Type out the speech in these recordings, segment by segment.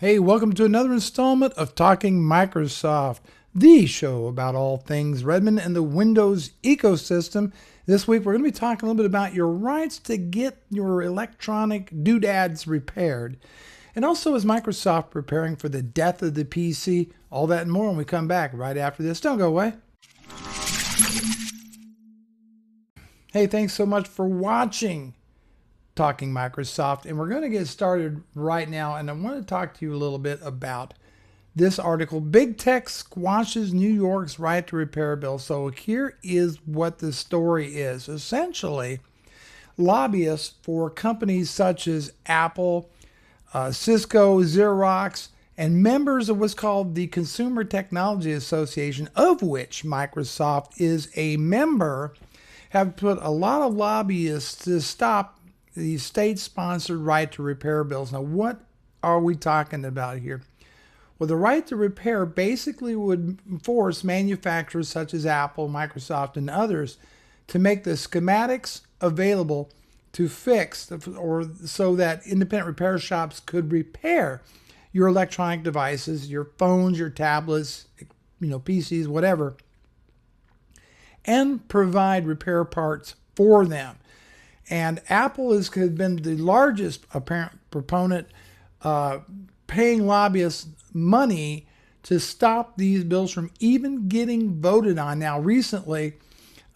Hey, welcome to another installment of Talking Microsoft, the show about all things Redmond and the Windows ecosystem. This week we're going to be talking a little bit about your rights to get your electronic doodads repaired. And also, is Microsoft preparing for the death of the PC? All that and more when we come back right after this. Don't go away. Hey, thanks so much for watching Talking Microsoft, and we're going to get started right now. And I want to talk to you a little bit about this article. Big Tech squashes New York's right to repair bill. So here is what the story is. Essentially, lobbyists for companies such as Apple, Cisco, Xerox, and members of what's called the Consumer Technology Association, of which Microsoft is a member, have put a lot of lobbyists to stop the state-sponsored right to repair bills. Now, what are we talking about here? Well, the right to repair basically would force manufacturers such as Apple, Microsoft, and others to make the schematics available to fix, or so that independent repair shops could repair your electronic devices, your phones, your tablets, PCs, whatever, and provide repair parts for them. And Apple has been the largest apparent proponent, paying lobbyists money to stop these bills from even getting voted on. Now, recently,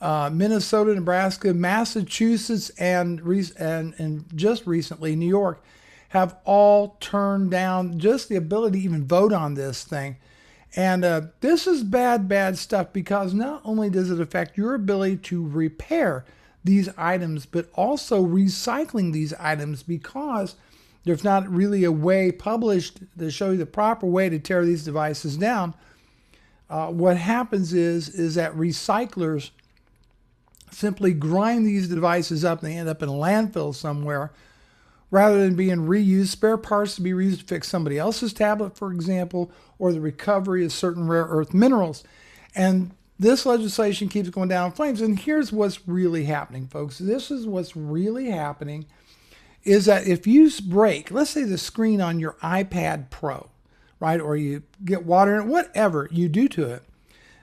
Minnesota, Nebraska, Massachusetts, and just recently, New York, have all turned down just the ability to even vote on this thing. And this is bad stuff, because not only does it affect your ability to repair these items, but also recycling these items, because there's not really a way published to show you the proper way to tear these devices down. What happens is that recyclers simply grind these devices up and they end up in a landfill somewhere, rather than being reused. Spare parts to be reused to fix somebody else's tablet, for example, or the recovery of certain rare earth minerals. And this legislation keeps going down in flames. And here's what's really happening, folks. This is what's really happening, is that if you break, let's say, the screen on your iPad Pro, right, or you get water in it, whatever you do to it,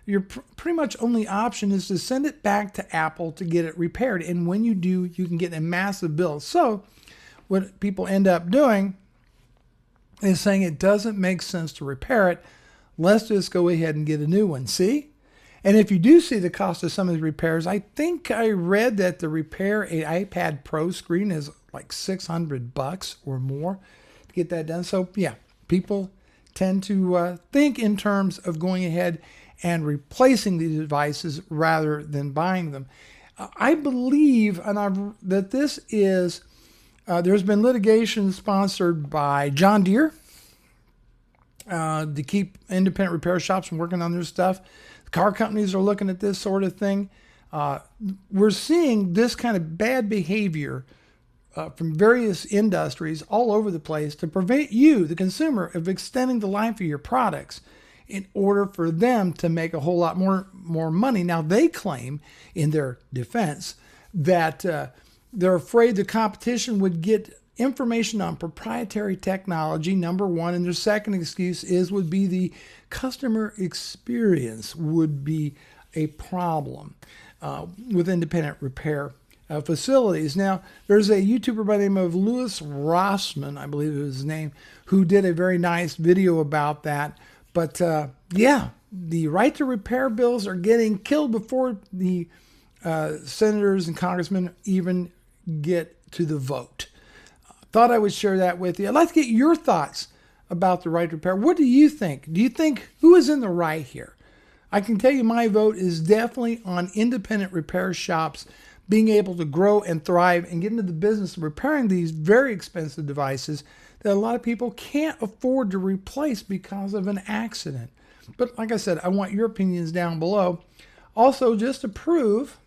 your pretty much only option is to send it back to Apple to get it repaired. And when you do, you can get a massive bill. So what people end up doing is saying it doesn't make sense to repair it. Let's just go ahead and get a new one. See? And if you do see the cost of some of the repairs, I think I read that the repair an iPad Pro screen is like $600 or more to get that done. So yeah, people tend to think in terms of going ahead and replacing these devices rather than buying them. I believe that this is, there's been litigation sponsored by John Deere to keep independent repair shops from working on their stuff. Car companies are looking at this sort of thing. We're seeing this kind of bad behavior from various industries all over the place to prevent you, the consumer, of extending the life of your products in order for them to make a whole lot more money. Now, they claim in their defense that they're afraid the competition would get information on proprietary technology, number one, and their second excuse would be the customer experience would be a problem with independent repair facilities. Now, there's a YouTuber by the name of Louis Rossmann, I believe is his name, who did a very nice video about that. But yeah, the right to repair bills are getting killed before the senators and congressmen even get to the vote. Thought I would share that with you. I'd like to get your thoughts about the right to repair. What do you think? Do you think who is in the right here? I can tell you my vote is definitely on independent repair shops being able to grow and thrive and get into the business of repairing these very expensive devices that a lot of people can't afford to replace because of an accident. But like I said, I want your opinions down below. Also, just to prove,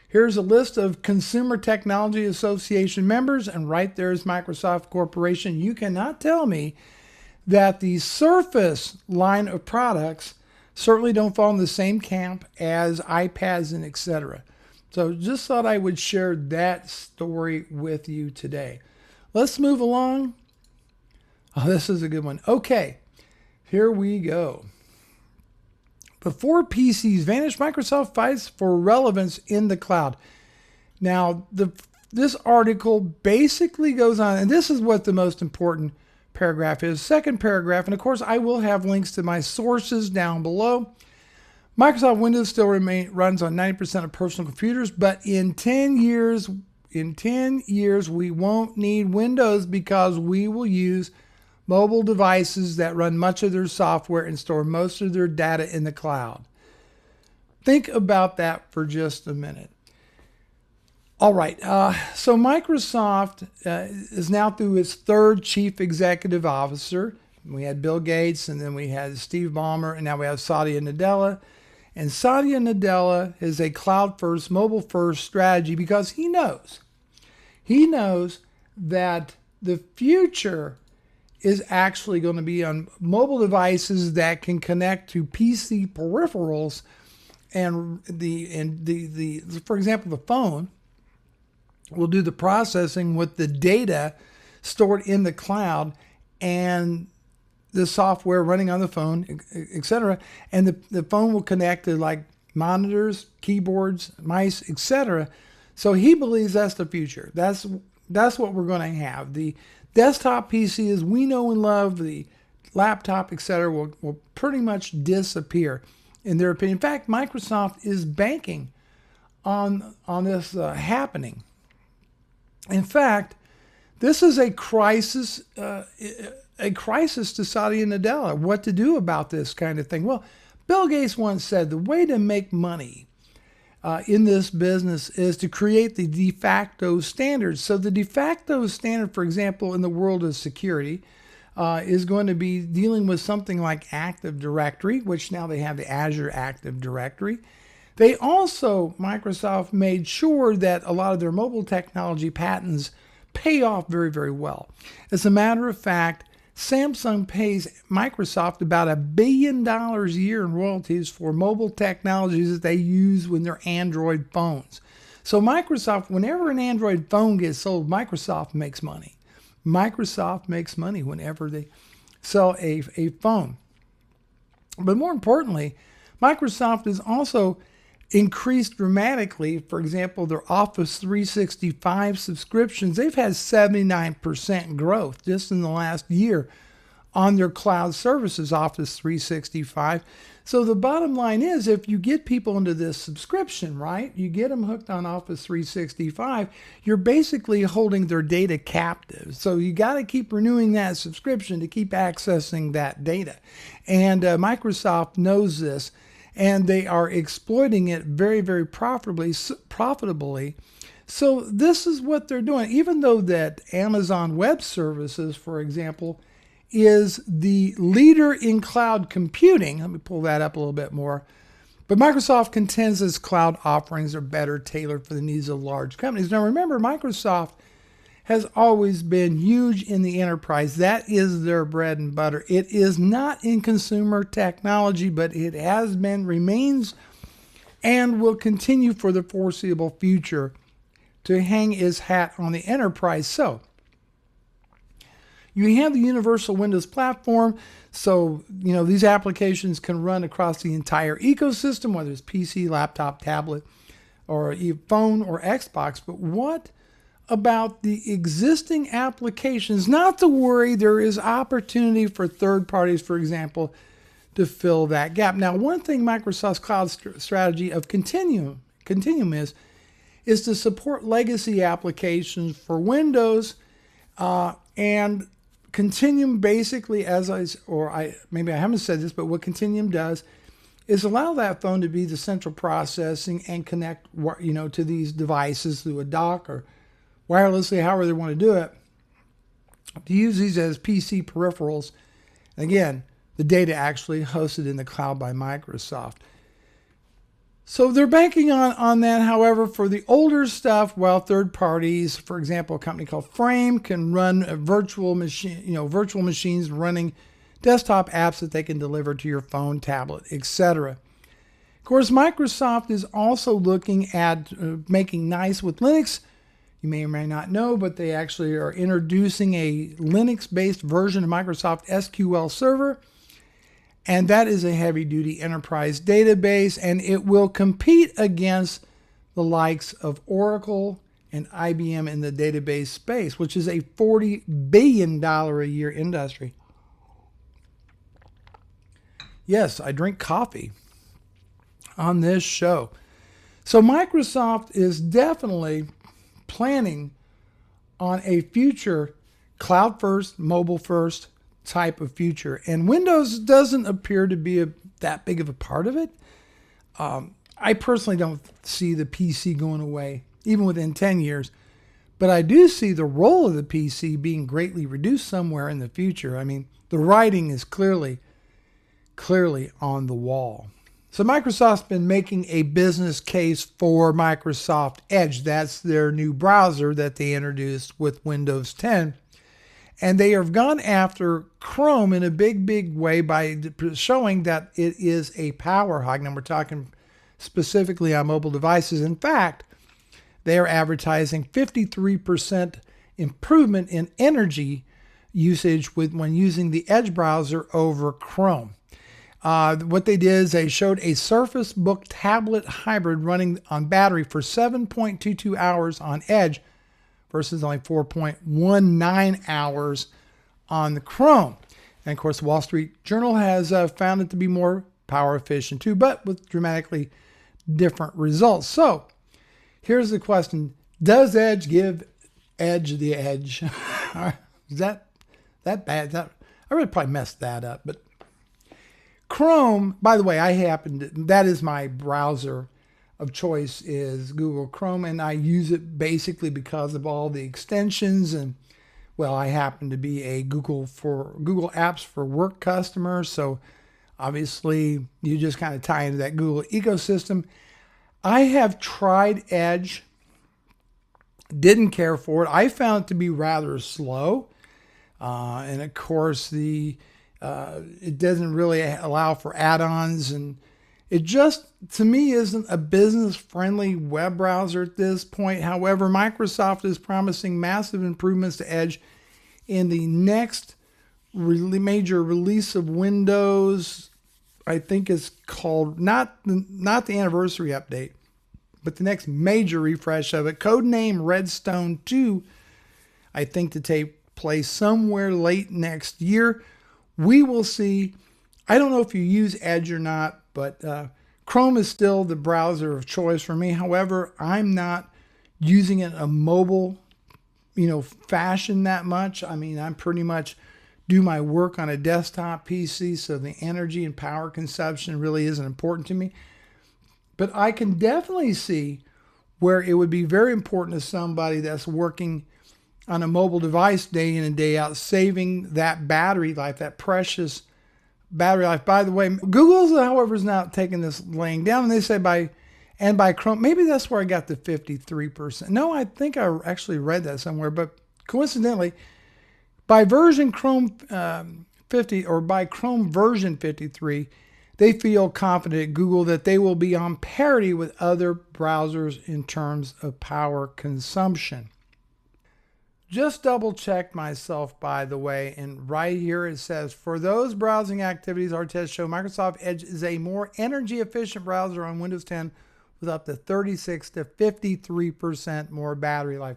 here's a list of Consumer Technology Association members, and right there is Microsoft Corporation. You cannot tell me that the Surface line of products certainly don't fall in the same camp as iPads and etc. So just thought I would share that story with you today. Let's move along Oh, this is a good one. Okay, here we go. Before PCs vanish, Microsoft fights for relevance in the cloud. Now, this article basically goes on, and this is what the most important paragraph is. Second paragraph, and of course, I will have links to my sources down below. Microsoft Windows still runs on 90% of personal computers, but in 10 years, we won't need Windows because we will use mobile devices that run much of their software and store most of their data in the cloud. Think about that for just a minute. All right, so Microsoft is now through its third chief executive officer. We had Bill Gates, and then we had Steve Ballmer, and now we have Satya Nadella. And Satya Nadella is a cloud-first, mobile-first strategy because he knows that the future is actually going to be on mobile devices that can connect to PC peripherals, and for example, the phone will do the processing with the data stored in the cloud and the software running on the phone, etc. And the phone will connect to like monitors, keyboards, mice, etc. So he believes that's the future. That's what we're going to have. The desktop PC as we know and love, the laptop, etc., will pretty much disappear, in their opinion. In fact, Microsoft is banking on this happening. In fact, this is a crisis to Satya Nadella, what to do about this kind of thing. Well, Bill Gates once said the way to make money in this business is to create the de facto standards. So the de facto standard, for example, in the world of security, is going to be dealing with something like Active Directory, which now they have the Azure Active Directory. They also, Microsoft made sure that a lot of their mobile technology patents pay off very, very well. As a matter of fact, Samsung pays Microsoft about $1 billion a year in royalties for mobile technologies that they use with their Android phones. So Microsoft, whenever an Android phone gets sold, Microsoft makes money. Microsoft makes money whenever they sell a phone. But more importantly, Microsoft has also increased dramatically. For example, their Office 365 subscriptions, they've had 79% growth just in the last year on their cloud services, Office 365. So the bottom line is, if you get people into this subscription, right, you get them hooked on Office 365, you're basically holding their data captive. So you got to keep renewing that subscription to keep accessing that data. And Microsoft knows this, and they are exploiting it very, very profitably. So this is what they're doing. Even though that Amazon Web Services, for example, is the leader in cloud computing. Let me pull that up a little bit more. But Microsoft contends its cloud offerings are better tailored for the needs of large companies. Now remember, Microsoft has always been huge in the enterprise. That is their bread and butter. It is not in consumer technology, but it has been, remains, and will continue for the foreseeable future to hang its hat on the enterprise. So you have the Universal Windows platform. So, these applications can run across the entire ecosystem, whether it's PC, laptop, tablet, or phone or Xbox. But what about the existing applications? Not to worry, there is opportunity for third parties, for example, to fill that gap. Now, one thing Microsoft's cloud strategy of Continuum is to support legacy applications for Windows, and Continuum basically, maybe I haven't said this, but what Continuum does is allow that phone to be the central processing and connect, to these devices through a dock or wirelessly, however they want to do it, to use these as PC peripherals. Again, the data actually hosted in the cloud by Microsoft. So they're banking on that. However, for the older stuff, while third parties, for example, a company called Frame, can run a virtual machines running desktop apps that they can deliver to your phone, tablet, etc. Of course, Microsoft is also looking at making nice with Linux. You may or may not know, but they actually are introducing a Linux-based version of Microsoft SQL Server, and that is a heavy-duty enterprise database, and it will compete against the likes of Oracle and IBM in the database space, which is a $40 billion a year industry. Yes, I drink coffee on this show. So Microsoft is definitely planning on a future cloud first, mobile first type of future. And Windows doesn't appear to be that big of a part of it. I personally don't see the PC going away, even within 10 years. But I do see the role of the PC being greatly reduced somewhere in the future. I mean, the writing is clearly on the wall. So Microsoft's been making a business case for Microsoft Edge. That's their new browser that they introduced with Windows 10. And they have gone after Chrome in a big way by showing that it is a power hog. Now we're talking specifically on mobile devices. In fact, they are advertising 53% improvement in energy usage when using the Edge browser over Chrome. What they did is they showed a Surface Book tablet hybrid running on battery for 7.22 hours on Edge versus only 4.19 hours on the Chrome. And of course, the Wall Street Journal has found it to be more power efficient too, but with dramatically different results. So here's the question. Does Edge give Edge the edge? Is that bad? I really probably messed that up, but Chrome, by the way, that is my browser of choice is Google Chrome, and I use it basically because of all the extensions, and well, I happen to be a Google Apps for Work customer, so obviously you just kind of tie into that Google ecosystem. I have tried Edge, didn't care for it. I found it to be rather slow, and of course it doesn't really allow for add-ons, and it just, to me, isn't a business-friendly web browser at this point. However, Microsoft is promising massive improvements to Edge in the next major release of Windows. I think it's called, not the anniversary update, but the next major refresh of it, codename Redstone 2, I think to take place somewhere late next year. We will see. I don't know if you use Edge or not, but Chrome is still the browser of choice for me. However, I'm not using it in a mobile, fashion that much. I mean, I'm pretty much do my work on a desktop PC, so the energy and power consumption really isn't important to me. But I can definitely see where it would be very important to somebody that's working on a mobile device day in and day out, saving that battery life, that precious battery life. By the way, Google's, however, is now taking this laying down, and they say by Chrome, maybe that's where I got the 53%. No, I think I actually read that somewhere, but coincidentally, by version Chrome 50 or by Chrome version 53, they feel confident at Google that they will be on parity with other browsers in terms of power consumption. Just double checked myself, by the way, and right here it says, for those browsing activities, our tests show Microsoft Edge is a more energy efficient browser on Windows 10 with up to 36 to 53% more battery life.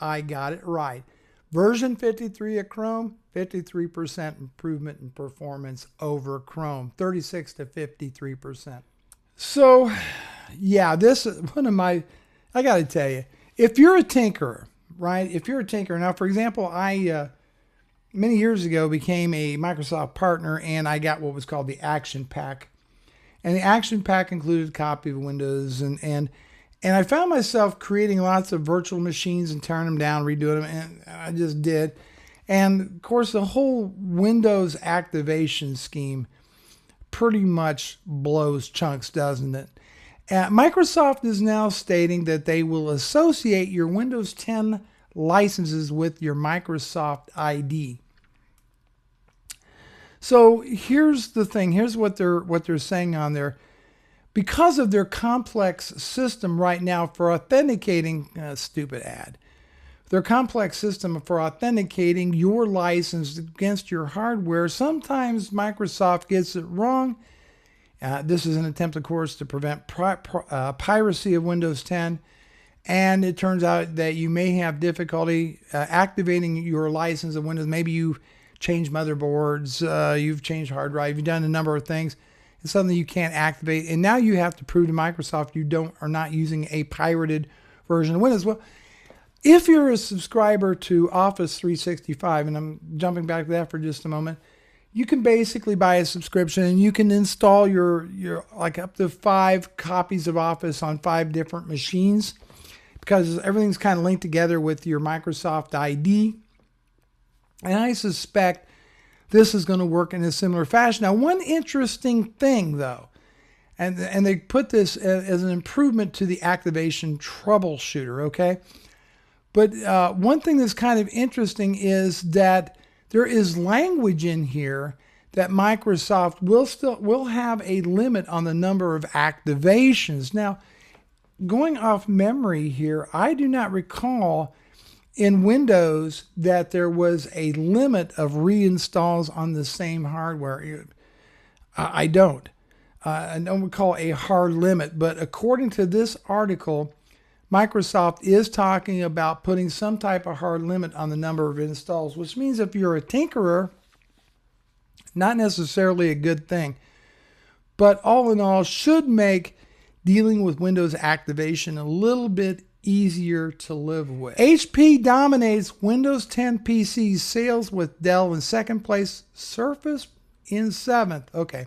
I got it right. Version 53 of Chrome, 53% improvement in performance over Chrome, 36 to 53%. So, yeah, this is one of my, I got to tell you, if you're a tinkerer, right? If you're a tinkerer, now, for example, I many years ago became a Microsoft partner, and I got what was called the Action Pack. And the Action Pack included a copy of Windows, and I found myself creating lots of virtual machines and tearing them down, redoing them, and I just did. And of course, the whole Windows activation scheme pretty much blows chunks, doesn't it? Microsoft is now stating that they will associate your Windows 10 licenses with your Microsoft ID. So here's the thing. Here's what they're saying on there. Because of their complex system right now for authenticating, stupid ad. their complex system for authenticating your license against your hardware. Sometimes Microsoft gets it wrong. This is an attempt, of course, to prevent piracy of Windows 10. And it turns out that you may have difficulty activating your license of Windows. Maybe you changed motherboards, you've changed hard drive, you've done a number of things. It's something you can't activate. And now you have to prove to Microsoft you are not using a pirated version of Windows. Well, if you're a subscriber to Office 365, and I'm jumping back to that for just a moment, you can basically buy a subscription and you can install your like up to 5 copies of Office on 5 different machines, because everything's kind of linked together with your Microsoft ID. And I suspect this is going to work in a similar fashion. Now, one interesting thing, though, and they put this as an improvement to the activation troubleshooter, okay? But one thing that's kind of interesting is that there is language in here that Microsoft will have a limit on the number of activations. Now, going off memory here, I do not recall in Windows that there was a limit of reinstalls on the same hardware. I don't. I don't recall a hard limit, but according to this article, Microsoft is talking about putting some type of hard limit on the number of installs, which means if you're a tinkerer, not necessarily a good thing, but all in all should make dealing with Windows activation a little bit easier to live with. HP dominates Windows 10 PC sales with Dell in second place, Surface in 7th. Okay.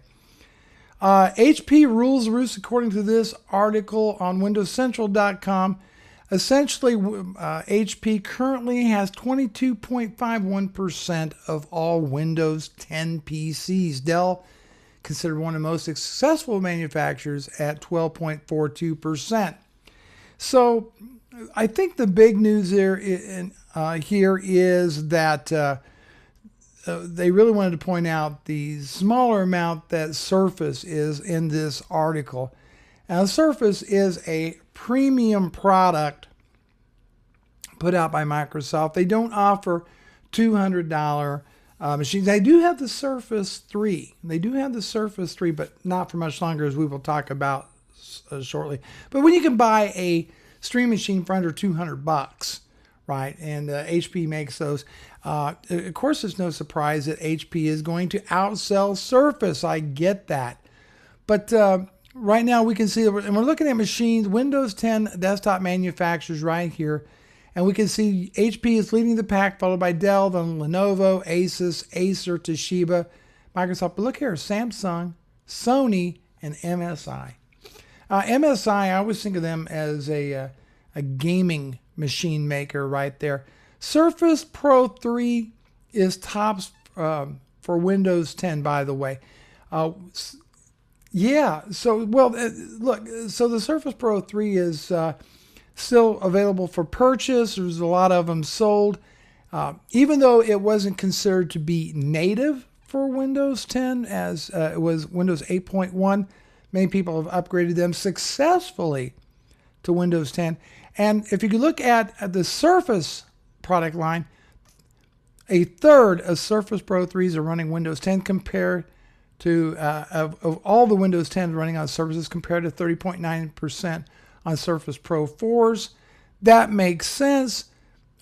HP rules the roost according to this article on WindowsCentral.com. Essentially, HP currently has 22.51% of all Windows 10 PCs. Dell, considered one of the most successful manufacturers, at 12.42%. So I think the big news here is that they really wanted to point out the smaller amount that Surface is in this article. Now, Surface is a premium product put out by Microsoft. They don't offer $200 machines. They do have the Surface 3. They do have the Surface 3, but not for much longer, as we will talk about shortly. But when you can buy a stream machine for under $200, right? And HP makes those. Of course, it's no surprise that HP is going to outsell Surface. I get that. But right now we can see, and we're looking at machines, Windows 10 desktop manufacturers right here. And we can see HP is leading the pack, followed by Dell, then Lenovo, Asus, Acer, Toshiba, Microsoft. But look here, Samsung, Sony, and MSI. MSI, I always think of them as a gaming machine maker right there. Surface Pro 3 is tops for Windows 10, by the way. Yeah, so, well, look, so the Surface Pro 3 is still available for purchase. There's a lot of them sold. Even though it wasn't considered to be native for Windows 10, as it was Windows 8.1, many people have upgraded them successfully to Windows 10. And if you could look at the Surface product line, a third of Surface Pro 3s are running Windows 10 compared to, of all the Windows 10s running on Surfaces, compared to 30.9% on Surface Pro 4s. That makes sense.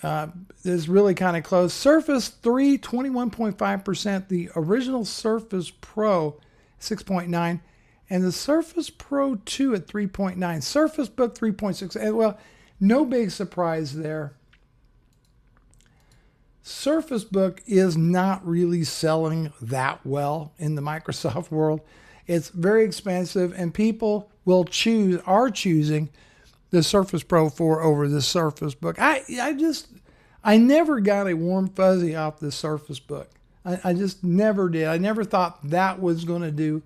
It's really kind of close. Surface 3, 21.5%. The original Surface Pro, 6.9%. And the Surface Pro 2 at 3.9%. Surface Book 3.6%. Well, no big surprise there. Surface Book is not really selling that well in the Microsoft world. It's very expensive, and people are choosing the Surface Pro 4 over the Surface Book. I never got a warm fuzzy off the Surface Book. I just never did. I never thought that was going to do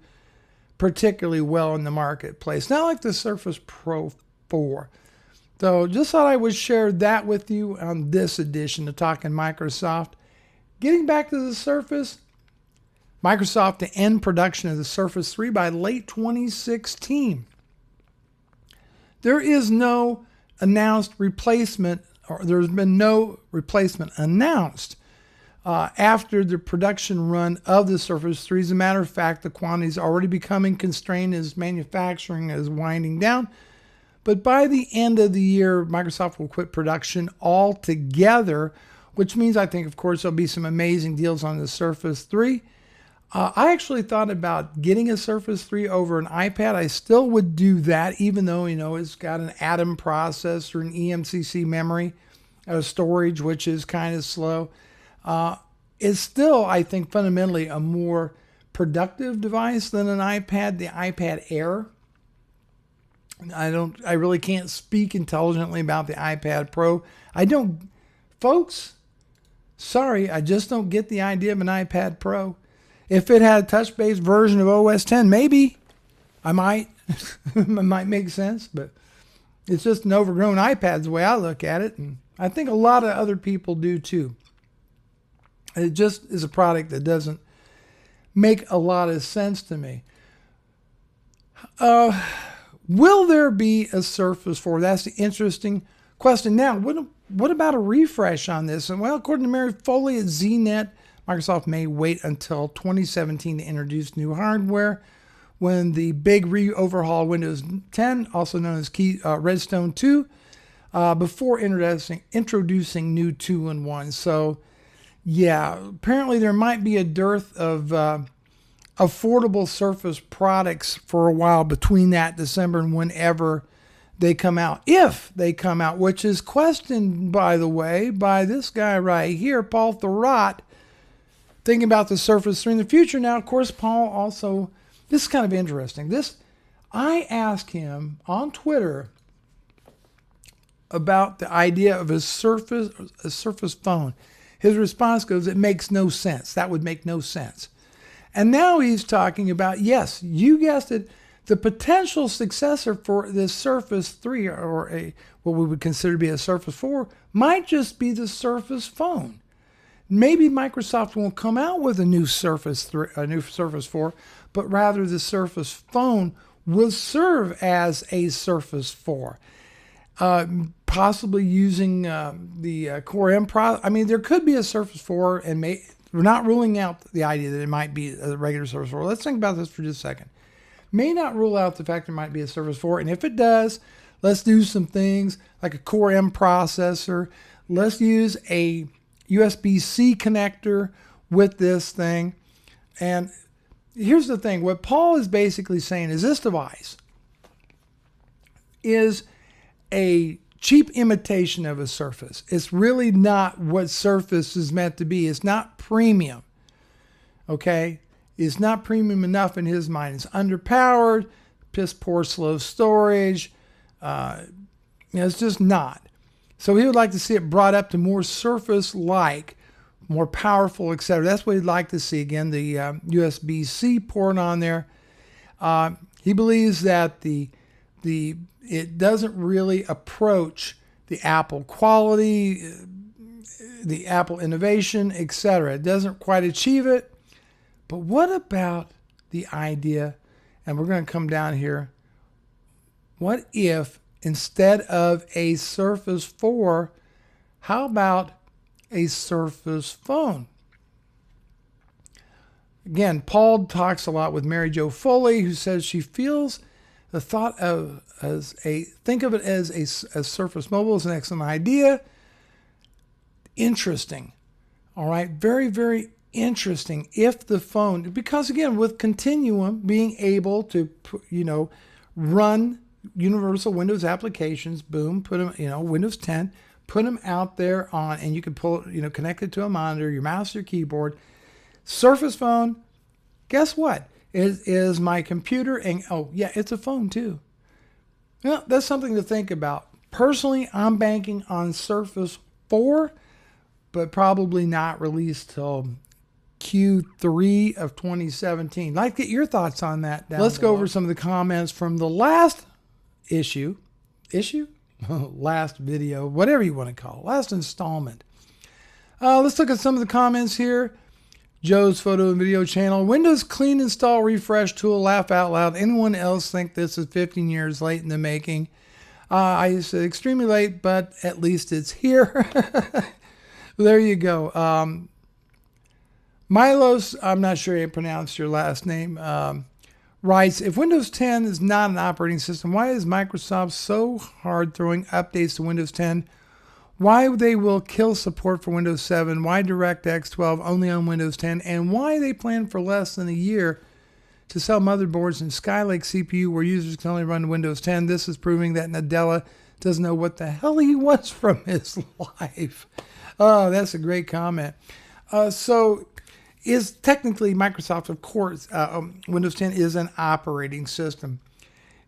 particularly well in the marketplace. Not like the Surface Pro 4. So just thought I would share that with you on this edition of Talking Microsoft. Getting back to the Surface, Microsoft to end production of the Surface 3 by late 2016. There is no announced replacement or there's been no replacement announced after the production run of the Surface 3. As a matter of fact, the quantity is already becoming constrained as manufacturing is winding down. But by the end of the year, Microsoft will quit production altogether, which means I think, of course, there'll be some amazing deals on the Surface 3. I actually thought about getting a Surface 3 over an iPad. I still would do that, even though, it's got an Atom processor and eMCC memory storage, which is kind of slow. It's still, I think, fundamentally a more productive device than an iPad, the iPad Air. I really can't speak intelligently about the iPad Pro. Folks, sorry, I just don't get the idea of an iPad Pro. If it had a touch-based version of OS X, maybe I might. It might make sense, but it's just an overgrown iPad the way I look at it, and I think a lot of other people do too. It just is a product that doesn't make a lot of sense to me. Will there be a Surface 4? That's the interesting question. Now, what about a refresh on this? And well, according to Mary Foley at ZNet, Microsoft may wait until 2017 to introduce new hardware when the big overhaul Windows 10, also known as Redstone 2, before introducing new 2-in-1. So, yeah, apparently there might be a dearth of affordable Surface products for a while between that December and whenever they come out. If they come out, which is questioned, by the way, by this guy right here, Paul Thurrott, thinking about the Surface 3 in the future. Now, of course, Paul also, this is kind of interesting. I asked him on Twitter about the idea of a Surface phone. His response goes, it makes no sense. That would make no sense. And now he's talking about, yes, you guessed it, the potential successor for this Surface 3, or what we would consider to be a Surface 4, might just be the Surface phone. Maybe Microsoft won't come out with a new Surface 4, but rather the Surface phone will serve as a Surface 4. Possibly using the Core M processor. I mean, there could be a Surface 4, and we're not ruling out the idea that it might be a regular Surface 4. Let's think about this for just a second. May not rule out the fact there might be a Surface 4, and if it does, let's do some things like a Core M processor. Let's use a USB-C connector with this thing. And here's the thing. What Paul is basically saying is this device is a cheap imitation of a Surface. It's really not what Surface is meant to be. It's not premium. Okay? It's not premium enough in his mind. It's underpowered, piss poor slow storage. It's just not. So he would like to see it brought up to more Surface-like, more powerful, etc. That's what he'd like to see. Again, the USB-C port on there. He believes that it doesn't really approach the Apple quality, the Apple innovation, etc. It doesn't quite achieve it. But what about the idea, and we're going to come down here, what if instead of a Surface 4, how about a Surface phone? Again, Paul talks a lot with Mary Jo Foley, who says she feels the thought of think of it as a Surface Mobile is an excellent idea. Interesting. All right. Very, very interesting. If the phone, because again, with Continuum being able to, run universal Windows applications, boom, put them, Windows 10, put them out there on, and you can pull, connect it to a monitor, your mouse, your keyboard. Surface phone, guess what? It is my computer, and oh yeah, it's a phone too. Well, that's something to think about. Personally, I'm banking on Surface 4, but probably not released till Q3 of 2017. I'd like to get your thoughts on that. Let's go over some of the comments from the last last video, whatever you want to call it, last installment. Let's look at some of the comments here. Joe's photo and video channel. Windows clean install refresh tool. Laugh out loud. Anyone else think this is 15 years late in the making? It's extremely late, but at least it's here. There you go. Milos, I'm not sure you pronounced your last name, writes, if Windows 10 is not an operating system, why is Microsoft so hard throwing updates to Windows 10? Why they will kill support for Windows 7? Why DirectX 12 only on Windows 10? And why they plan for less than a year to sell motherboards and Skylake CPU where users can only run Windows 10? This is proving that Nadella doesn't know what the hell he wants from his life. Oh, that's a great comment. So is technically Microsoft, of course, Windows 10 is an operating system.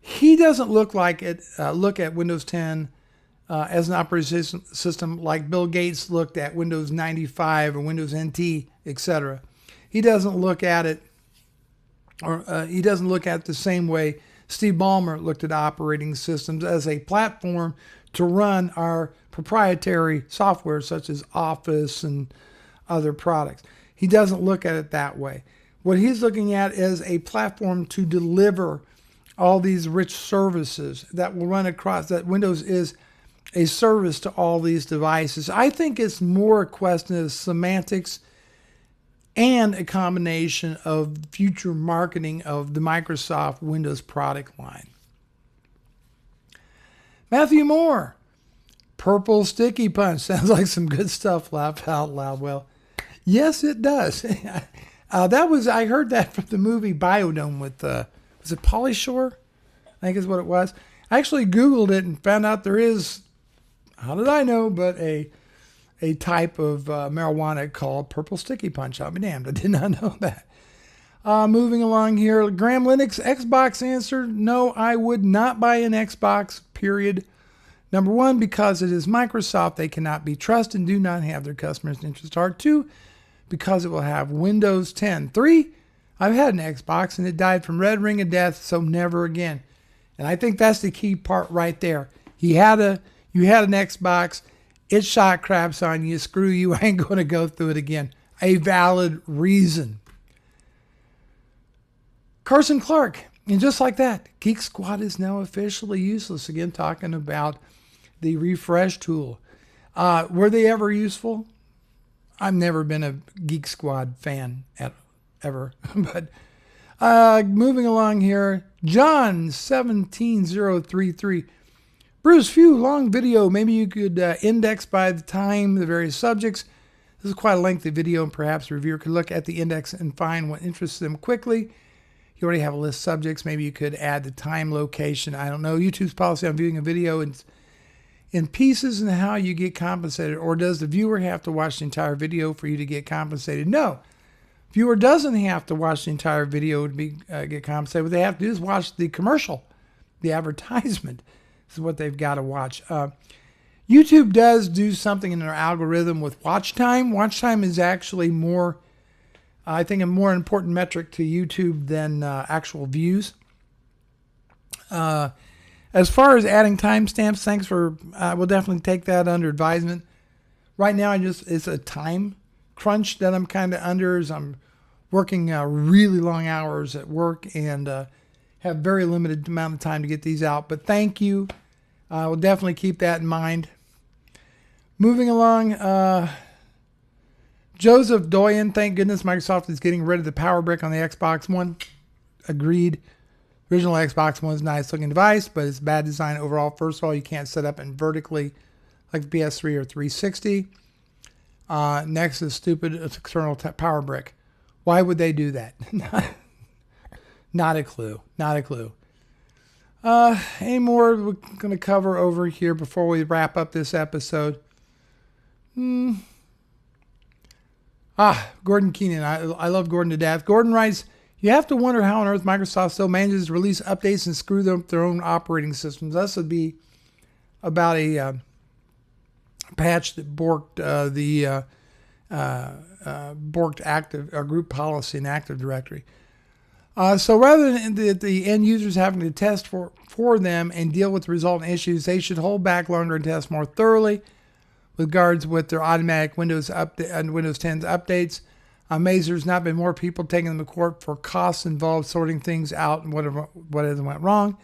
He doesn't look at Windows 10 as an operating system like Bill Gates looked at Windows 95 or Windows NT, etc. He doesn't look at it, or he doesn't look at it the same way Steve Ballmer looked at operating systems as a platform to run our proprietary software such as Office and other products. He doesn't look at it that way. What he's looking at is a platform to deliver all these rich services that will run across, that Windows is a service to all these devices. I think it's more a question of semantics and a combination of future marketing of the Microsoft Windows product line. Matthew Moore, Purple Sticky Punch. Sounds like some good stuff. Laugh out loud. Well, yes, it does. I heard that from the movie Biodome with, was it Pauly Shore? I think is what it was. I actually Googled it and found out there is, how did I know, but a type of marijuana called Purple Sticky Punch. I'll be damned. I did not know that. Moving along here, Graham Linux, Xbox answer, no, I would not buy an Xbox, period. Number one, because it is Microsoft, they cannot be trusted and do not have their customers' interest at heart. Two, because it will have Windows 10. Three, I've had an Xbox and it died from red ring of death, so never again. And I think that's the key part right there. You had an Xbox, it shot craps on you, screw you, I ain't going to go through it again. A valid reason. Carson Clark, and just like that, Geek Squad is now officially useless. Again, talking about the refresh tool. Were they ever useful? I've never been a Geek Squad fan ever. But moving along here, John 17033. Bruce, phew, long video. Maybe you could index by the time the various subjects. This is quite a lengthy video, and perhaps the reviewer could look at the index and find what interests them quickly. You already have a list of subjects. Maybe you could add the time, location. I don't know. YouTube's policy on viewing a video in pieces and how you get compensated. Or does the viewer have to watch the entire video for you to get compensated? No. Viewer doesn't have to watch the entire video to get compensated. What they have to do is watch the commercial, the advertisement. This is what they've got to watch. YouTube does do something in their algorithm with watch time. Watch time is actually more, I think, a more important metric to YouTube than actual views. As far as adding timestamps, thanks for, we'll definitely take that under advisement. Right now, it's a time crunch that I'm kind of under, as I'm working really long hours at work and have very limited amount of time to get these out. But thank you. We'll definitely keep that in mind. Moving along, Joseph Doyen, thank goodness Microsoft is getting rid of the power brick on the Xbox One. Agreed. Original Xbox One is a nice looking device, but it's bad design overall. First of all, you can't set up it vertically like the PS3 or 360. Next is stupid external power brick. Why would they do that? Not a clue. Not a clue. Any more we're going to cover over here before we wrap up this episode? Gordon Keenan. I love Gordon to death. Gordon writes, you have to wonder how on earth Microsoft still manages to release updates and screw them their own operating systems. This would be about a patch that borked borked active group policy and Active Directory. So rather than the end users having to test for them and deal with the resultant issues, they should hold back longer and test more thoroughly with regards with their automatic Windows 10's updates. Amazed there's not been more people taking them to court for costs involved sorting things out and what has went wrong.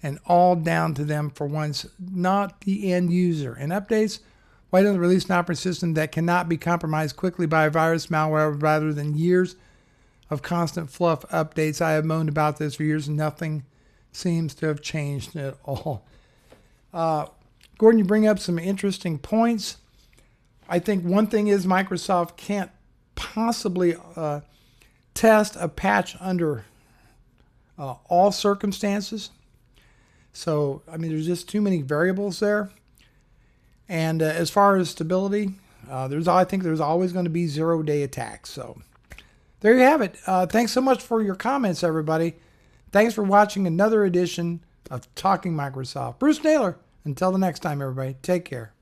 and all down to them for once, not the end user. And updates, why doesn't release an operating system that cannot be compromised quickly by a virus, malware, rather than years of constant fluff updates? I have moaned about this for years and nothing seems to have changed at all. Gordon, you bring up some interesting points. I think one thing is Microsoft can't possibly test a patch under all circumstances. So, I mean, there's just too many variables there. And as far as stability, I think there's always going to be zero-day attacks. So there you have it. Thanks so much for your comments, everybody. Thanks for watching another edition of Talking Microsoft. Bruce Naylor. Until the next time, everybody, take care.